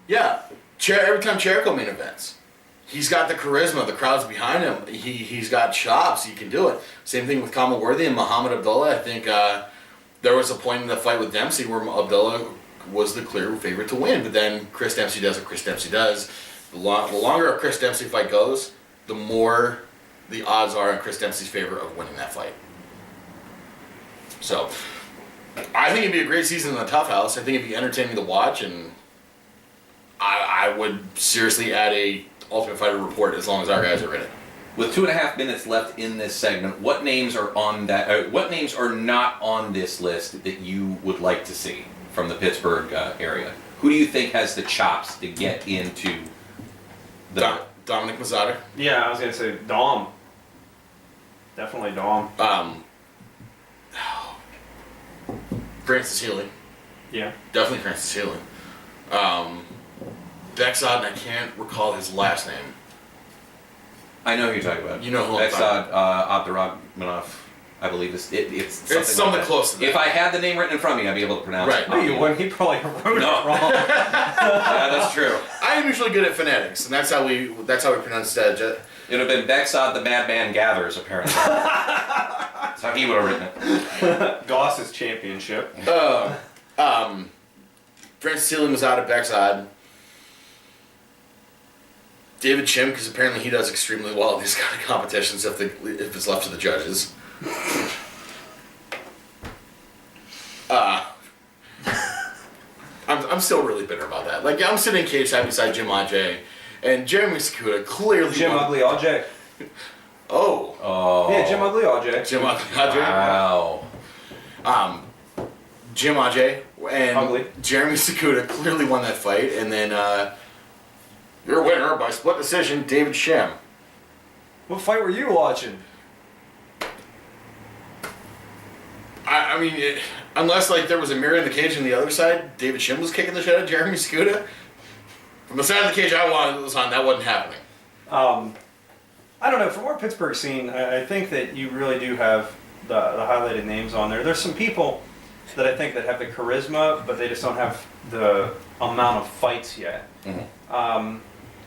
Every time Jericho main events, he's got the charisma. The crowd's behind him. He's got chops. He can do it. Same thing with Kama Worthy and Muhammad Abdullah. I think there was a point in the fight with Dempsey where Abdullah was the clear favorite to win, but then Chris Dempsey does what Chris Dempsey does. The longer a Chris Dempsey fight goes, the more the odds are in Chris Dempsey's favor of winning that fight. So, I think it'd be a great season in the Tough House. I think it'd be entertaining to watch, and I would seriously add a Ultimate Fighter report as long as our guys are in it. With 2.5 minutes left in this segment, what names are on that? What names are not on this list that you would like to see from the Pittsburgh area? Who do you think has the chops to get into the Dominic Mazzata? Yeah, I was going to say Dom. Definitely Dom. Francis Healy. Yeah. Definitely Francis Healy. Bexod, and I can't recall his last name. I know who you're talking about. You know who I'm talking Bexod Abdurrahmanov, I believe it's something like close to that. If I had the name written in front of me, I'd be able to pronounce it. No, you wouldn't. He probably wrote it wrong. Yeah, that's true. I am usually good at phonetics, and that's how we pronounce that. It would have been Bexod the Madman Gathers, apparently. That's how he would have written it. Goss's championship. Francis Healy was out of Bexod. David Chim, because apparently he does extremely well in these kind of competitions if it's left to the judges. I'm still really bitter about that. Like, I'm sitting cage side beside Jim Ajay, and Jeremy Sakuda clearly Jim Ugly Ajay. Oh. Yeah, Jim Ugly Ajay. Jim Ugly Ajay. Wow. Jim Ajay and Ugly. Jeremy Sakuda clearly won that fight, and then your winner by split decision, David Shem. What fight were you watching? I mean, unless like there was a mirror in the cage on the other side, David Shem was kicking the shit out of Jeremy Sakuda. From the side of the cage I was on, that wasn't happening. I don't know. From our Pittsburgh scene, I think that you really do have the highlighted names on there. There's some people that I think that have the charisma, but they just don't have the amount of fights yet. Mm-hmm.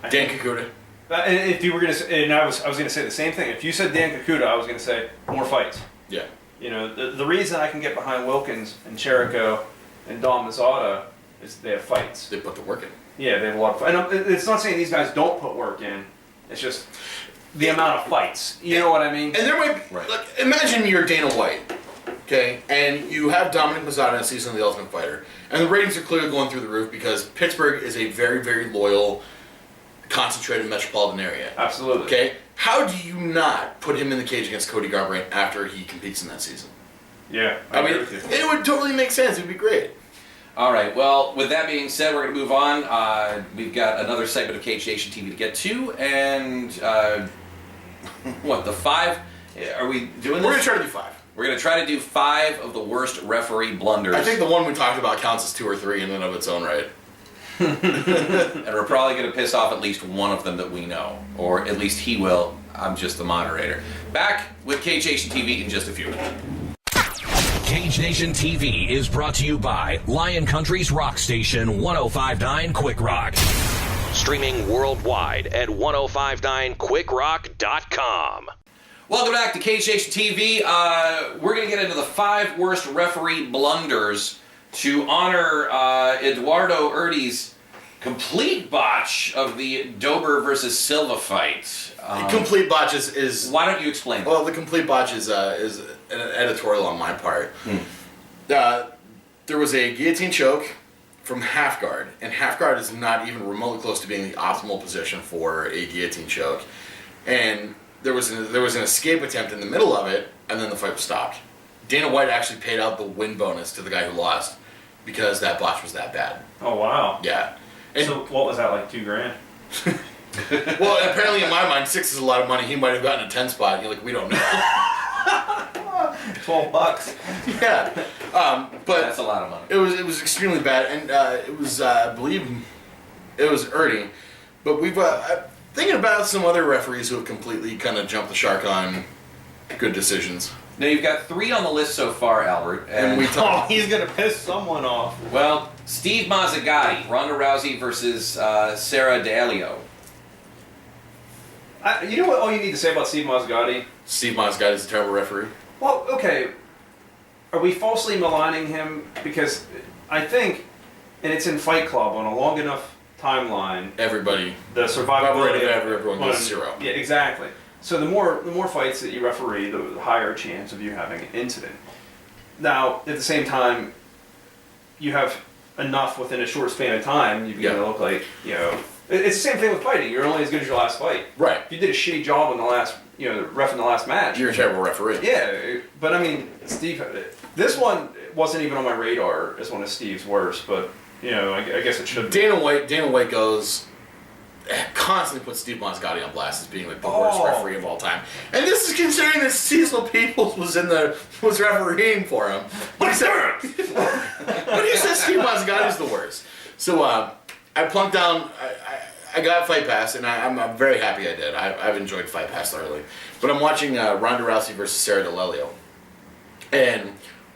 Dan Kakuda. If you were gonna say, and I was gonna say the same thing. If you said Dan Kakuda, I was gonna say more fights. Yeah. You know, the reason I can get behind Wilkins and Jericho and Dom Mazzata is they have fights. They put the work in. Yeah, they have a lot of fights. And it's not saying these guys don't put work in. It's just the amount of fights. You know what I mean? And there might be, like, imagine you're Dana White, okay, and you have Dominic Mazzata in a season of The Ultimate Fighter, and the ratings are clearly going through the roof because Pittsburgh is a very, very loyal, concentrated metropolitan area. Absolutely. Okay? How do you not put him in the cage against Cody Garbrandt after he competes in that season? Yeah, I mean, it would totally make sense. It would be great. All right. Well, with that being said, we're going to move on. We've got another segment of Cage Nation TV to get to, and the 5? Are we doing this? We're going to try to do 5. We're going to try to do 5 of the worst referee blunders. I think the one we talked about counts as 2 or 3 in and of its own right. And we're probably going to piss off at least one of them that we know, or at least he will. I'm just the moderator. Back with Cage Nation TV in just a few. Cage Nation TV is brought to you by Lion Country's rock station 105.9 Quick Rock. Streaming worldwide at 1059quickrock.com. Welcome back to Cage Nation TV. We're going to get into the 5 worst referee blunders to honor Eduardo Urdi's complete botch of the Dober versus Silva fight. Complete botch is. Why don't you explain that? Well, the complete botch is an editorial on my part. There was a guillotine choke from half guard, and half guard is not even remotely close to being the optimal position for a guillotine choke. And there was an escape attempt in the middle of it, and then the fight was stopped. Dana White actually paid out the win bonus to the guy who lost because that botch was that bad. Oh wow. Yeah. And So what was that, like $2,000? well, apparently in my mind, 6 is a lot of money. He might have gotten a 10 spot. And you're like, we don't know. $12. Yeah. But That's a lot of money. it was extremely bad, and it was I believe it was Ernie. But we've thinking about some other referees who have completely kind of jumped the shark on good decisions. Now, you've got 3 on the list so far, Albert. And we Oh, talked. he's gonna piss someone off. Well, Steve Mazzagatti, Ronda Rousey versus Sarah D'Alio. You know what all you need to say about Steve Mazzagatti? Steve Mazzagatti is a terrible referee. Well, okay. Are we falsely maligning him? Because I think, and it's in Fight Club on a long enough timeline, Everybody. the survivability Rate of everyone goes on- 0. Yeah, exactly. So the more fights that you referee, the higher chance of you having an incident. Now, at the same time, you have enough within a short span of time. You begin to look like, you know, it's the same thing with fighting. You're only as good as your last fight. Right. If you did a shitty job in the last, the ref in the last match. You're a terrible referee. Yeah, but I mean, Steve, this one wasn't even on my radar as one of Steve's worst, but I guess it should be. Dana White constantly puts Steve Mazzagatti on blast as being like the worst referee of all time. And this is considering that Cecil Peoples was refereeing for him. But he said Steve Mazzagatti is the worst. So I plunked down. I got Fight Pass, and I'm very happy I did. I've enjoyed Fight Pass thoroughly. But I'm watching Ronda Rousey versus Sarah D'Alio, and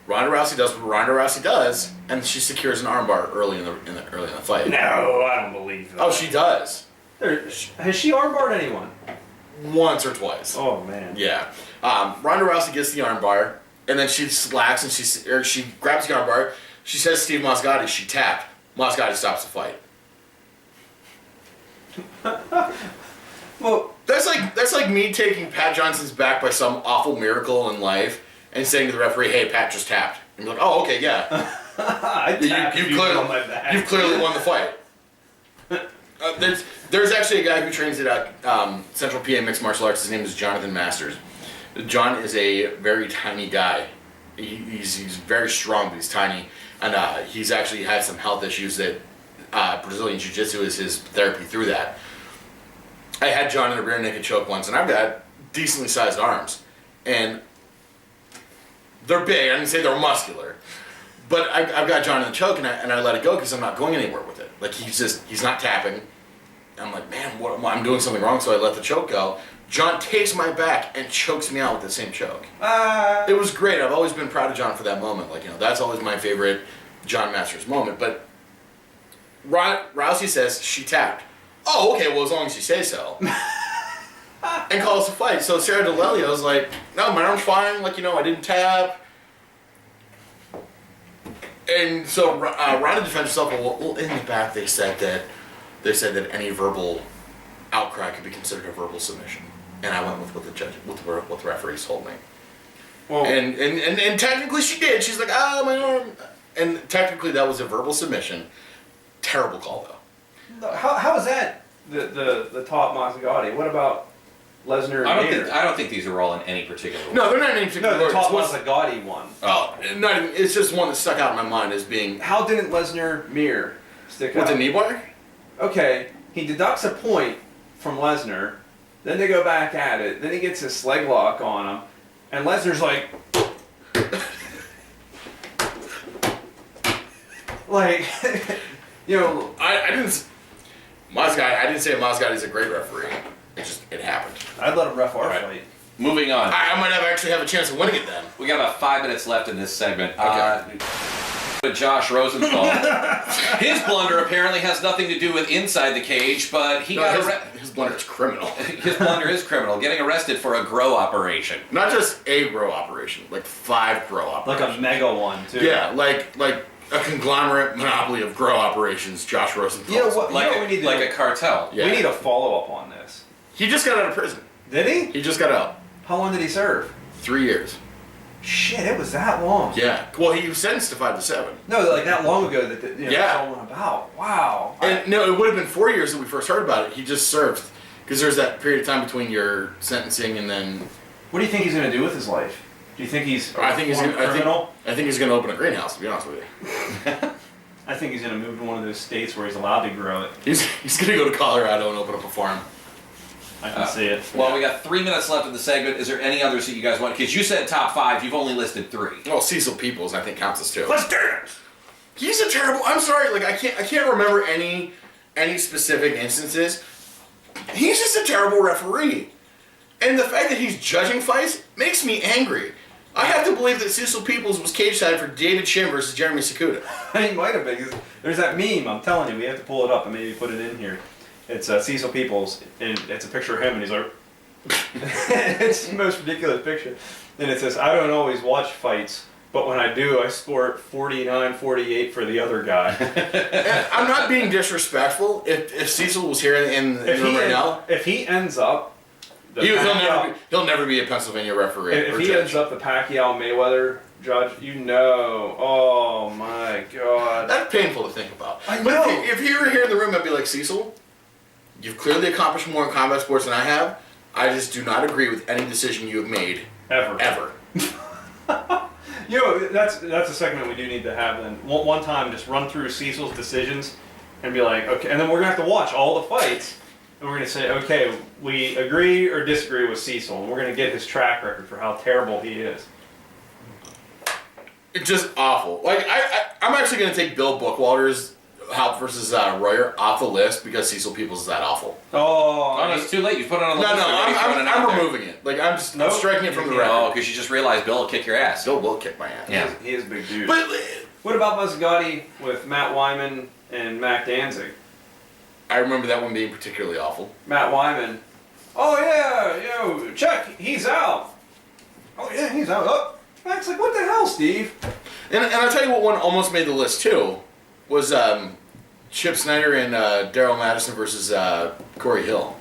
Ronda Rousey does what Ronda Rousey does, and she secures an armbar early in the fight. No, I don't believe that. Oh, she does. Has she armbarred anyone? Once or twice. Oh man. Yeah. Ronda Rousey gets the armbar, and then she slacks, and she grabs the armbar. She says Steve Mazzagatti, she tapped. Mazzagatti stops the fight. Well, That's like me taking Pat Johnson's back by some awful miracle in life and saying to the referee, "Hey, Pat just tapped." And you're like, "Oh, okay, yeah." You've clearly won the fight. There's actually a guy who trains at Central PA Mixed Martial Arts. His name is Jonathan Masters. John is a very tiny guy. He's very strong, but he's tiny, and he's actually had some health issues that Brazilian Jiu-Jitsu is his therapy through that. I had John in a rear naked choke once, and I've got decently sized arms, and they're big. I didn't say they're muscular, but I've got John in the choke, and I let it go because I'm not going anywhere with it. Like he's not tapping. I'm like, man, I'm doing something wrong, so I let the choke go. John takes my back and chokes me out with the same choke. It was great. I've always been proud of John for that moment. That's always my favorite John Masters moment. But Rousey says she tapped. Oh, okay, well, as long as you say so. And calls the fight. So Sarah D'Alio's like, no, my arm's fine. I didn't tap. And so Ronda defends herself. Well, in the back they said that any verbal outcry could be considered a verbal submission. And I went with what the referees told me. well, And technically she did. She's like, my arm. And technically that was a verbal submission. Terrible call though. how is that the top Mazzagatti? What about Lesnar? I don't think these are all in any particular order. No, they're not in any particular No, the top order. Mazzagatti one. Oh, not even. It's just one that stuck out in my mind as being How didn't Lesnar mirror stick with out? the knee bar. Okay, he deducts a point from Lesnar, then they go back at it, then he gets his leg lock on him, and Lesnar's like, I didn't. I didn't say Mazzagatti is a great referee. It happened. I'd let him ref our All right. fight. Moving on. I might actually have a chance of winning it then. We got about 5 minutes left in this segment. Okay. Josh Rosenthal. His blunder apparently has nothing to do with inside the cage, but he got arrested. His blunder is criminal. His blunder is criminal, getting arrested for a grow operation. Not just a grow operation, like 5 grow Like operations. a mega one, too. Yeah, like a conglomerate monopoly of grow operations. Josh Rosenthal. You know what? Like, we need to like a cartel. Yeah. We need a follow-up on this. He just got out of prison. Did he? He just got out. How long did he serve? 3 years. Shit, it was that long. Yeah. Well, he was sentenced to 5 to 7. No, like that long ago that you know, Yeah. that's all went about. Wow. And no, it would have been 4 years that we first heard about it. He just served because there's that period of time between your sentencing and then. What do you think he's going to do with his life? Do you think he's I think he's a gonna, criminal? I think he's going to open a greenhouse. To be honest with you, I think he's going to move to one of those states where he's allowed to grow it. he's going to go to Colorado and open up a farm. I can see it. Well, we got 3 minutes left in the segment. Is there any others that you guys want? Because you said top 5. You've only listed 3. Well, Cecil Peoples, I think, counts as 2. Let's do it! He's a terrible. I'm sorry. Like I can't remember any specific instances. He's just a terrible referee, and the fact that he's judging fights makes me angry. I have to believe that Cecil Peoples was cage side for David Shim versus Jeremy Sakuda. He might have been. 'Cause there's that meme. I'm telling you, we have to pull it up and maybe put it in here. It's Cecil Peoples, and it's a picture of him, and he's like, it's the most ridiculous picture. And it says, "I don't always watch fights, but when I do, I score 49-48 for the other guy." And I'm not being disrespectful. If Cecil was here in the room right now, if he ends up, he'll never be a Pennsylvania referee. if or he judge. ends up the Pacquiao Mayweather judge, you know, oh my god. That's painful to think about. I But know. if you were here in the room, I'd be like, Cecil, you've clearly accomplished more in combat sports than I have. I just do not agree with any decision you have made Ever. You know, that's a segment we do need to have then. One time, just run through Cecil's decisions and be like, okay, and then we're going to have to watch all the fights, and we're going to say, okay, we agree or disagree with Cecil, and we're going to get his track record for how terrible he is. It's just awful. Like I'm actually going to take Bill Bookwalter's Halp versus Royer off the list because Cecil Peoples is that awful. Oh, no, it's too late. You put it on the No, list. no, already. Throwing it out I'm there. removing it. Like I'm Nope. striking it from the Yeah. Oh, record. because you just realized Bill will kick your ass. Bill will kick my ass. Yeah. He is a big dude. But What about Mazzagatti with Matt Wyman and Mac Danzig? I remember that one being particularly awful. Matt Wyman, oh yeah, check, he's out. Oh yeah, he's out. Oh, Mac's like, what the hell, Steve? And I'll tell you what one almost made the list too was Chip Snyder and Daryl Madison versus Corey Hill.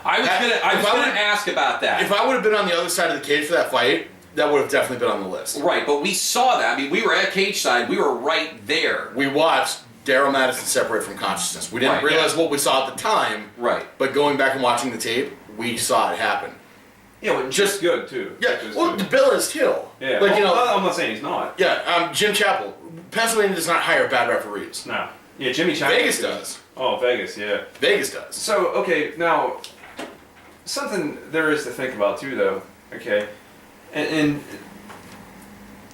I was gonna ask about that. If I would have been on the other side of the cage for that fight, that would have definitely been on the list. Right, but we saw that. I mean, we were at cage side. We were right there. We watched Daryl Madison separate from consciousness. We didn't Right, realize yeah. what we saw at the time. Right. But going back and watching the tape, we saw it happen. Yeah, well, just good too. Yeah, Just well, good. Bill is too. Yeah, Like, you know, I'm not saying he's not. yeah, Jim Chappell. Pennsylvania does not hire bad referees. No. Yeah, Jimmy Chapman. Vegas does. Oh, Vegas, yeah. Vegas does. So, okay, now, something there is to think about too, though, okay? And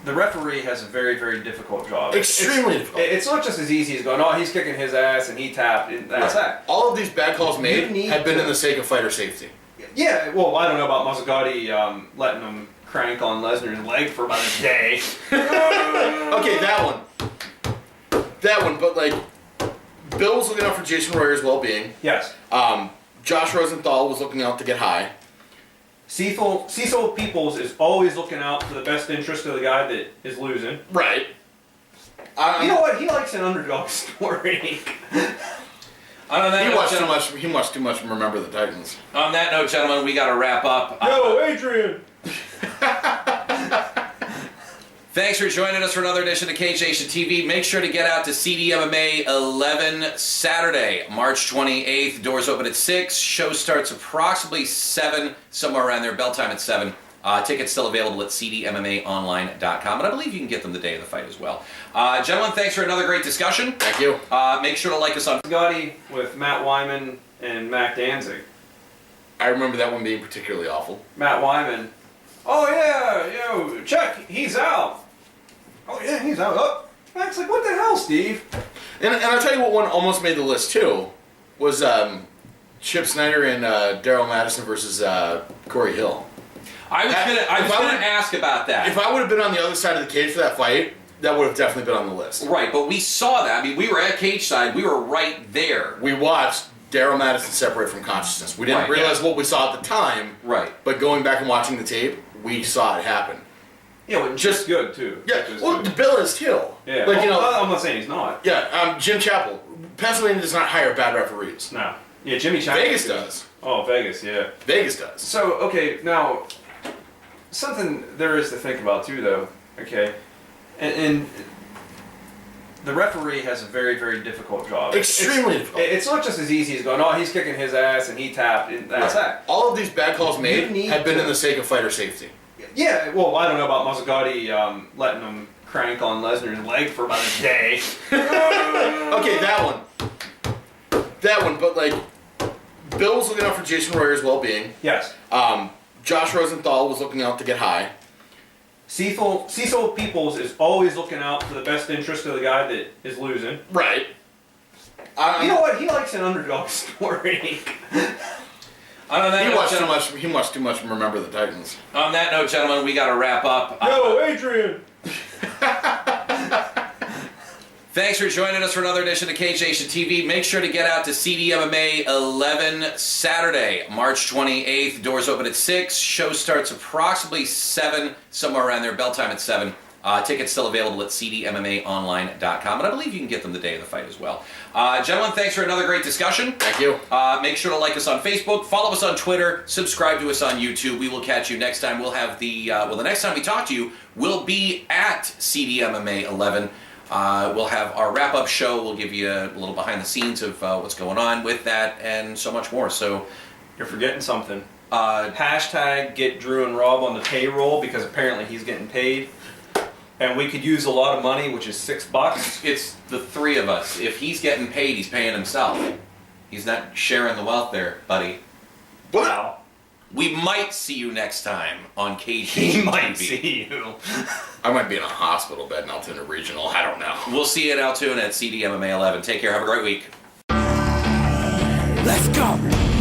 the referee has a very, very difficult job. Extremely difficult. It's not just as easy as going, oh, he's kicking his ass and he tapped, and that's that. All of these bad calls You made need have been to- in the sake of fighter safety. Yeah, well, I don't know about Mazzagatti letting him crank on Lesnar's leg for about a day. Okay, that one. But like, Bill was looking out for Jason Royer's well-being. Yes. Josh Rosenthal was looking out to get high. Cecil Peoples is always looking out for the best interest of the guy that is losing. Right. You know what? He likes an underdog story. On that He note, watched too gentlemen- much. He watched too much. Remember the Titans. On that note, gentlemen, we got to wrap up. Yo, Adrian! Thanks for joining us for another edition of Cage Nation TV. Make sure to get out to CDMMA 11 Saturday, March 28th. Doors open at 6. Show starts approximately 7, somewhere around there. Bell time at 7. Tickets still available at cdmmaonline.com. And I believe you can get them the day of the fight as well. Gentlemen, thanks for another great discussion. Thank you. Make sure to like us on... Gotti with Matt Wyman and Mac Danzig. I remember that one being particularly awful. Matt Wyman, oh yeah, check, he's out. Oh yeah, he's out. Oh, Mac's like, what the hell, Steve? And I'll tell you what one almost made the list too was Chip Snyder and Daryl Madison versus Corey Hill. I was gonna ask about that. If I would have been on the other side of the cage for that fight, that would have definitely been on the list. Right, but we saw that. I mean, we were at cage side. We were right there. We watched Daryl Madison separate from consciousness. We didn't Right, realize yeah. what we saw at the time. Right. But going back and watching the tape, we saw it happen. Yeah, well, just good too. Yeah. Just Well, good. Bill is too. Yeah. Like, you know. I'm not saying he's not. Yeah. Jim Chappell. Pennsylvania does not hire bad referees. No. Yeah, Jimmy Chapman. Vegas does. Oh, Vegas, yeah. Vegas does. So, okay, now, something there is to think about too, though, okay? And the referee has a very, very difficult job. Extremely difficult. It's not just as easy as going, oh, he's kicking his ass and he tapped, and that's that. All of these bad calls made need have been to- in the sake of fighter safety. Yeah, well, I don't know about Mazzagatti letting him crank on Lesnar's leg for about a day. Okay, that one. But like, Bill was looking out for Jason Royer's well-being. Yes. Josh Rosenthal was looking out to get high. Cecil Peoples is always looking out for the best interest of the guy that is losing. Right. You know what? He likes an underdog story. On that He note, watched too gentlemen- much. He watched too much. Remember the Titans. On that note, gentlemen, we got to wrap up. Yo, Adrian! Thanks for joining us for another edition of Cage Nation TV. Make sure to get out to CDMMA 11 Saturday, March 28th. Doors open at 6. Show starts approximately 7, somewhere around there. Bell time at 7. Tickets still available at cdmmaonline.com. And I believe you can get them the day of the fight as well. Gentlemen, thanks for another great discussion. Thank you. Make sure to like us on Facebook, follow us on Twitter, subscribe to us on YouTube. We will catch you next time. We'll have the next time we talk to you, we'll be at CDMMA 11. We'll have our wrap-up show. We'll give you a little behind the scenes of what's going on with that and so much more. So You're forgetting something. Hashtag get Drew and Rob on the payroll because apparently he's getting paid. And we could use a lot of money, which is $6. it's the three of us. If he's getting paid, he's paying himself. He's not sharing the wealth there, buddy. Wow. We might see you next time on Cage He Nation might TV. see you. I might be in a hospital bed in Altoona Regional. I don't know. We'll see you at Altoona at CDMMA 11. Take care. Have a great week. Let's go.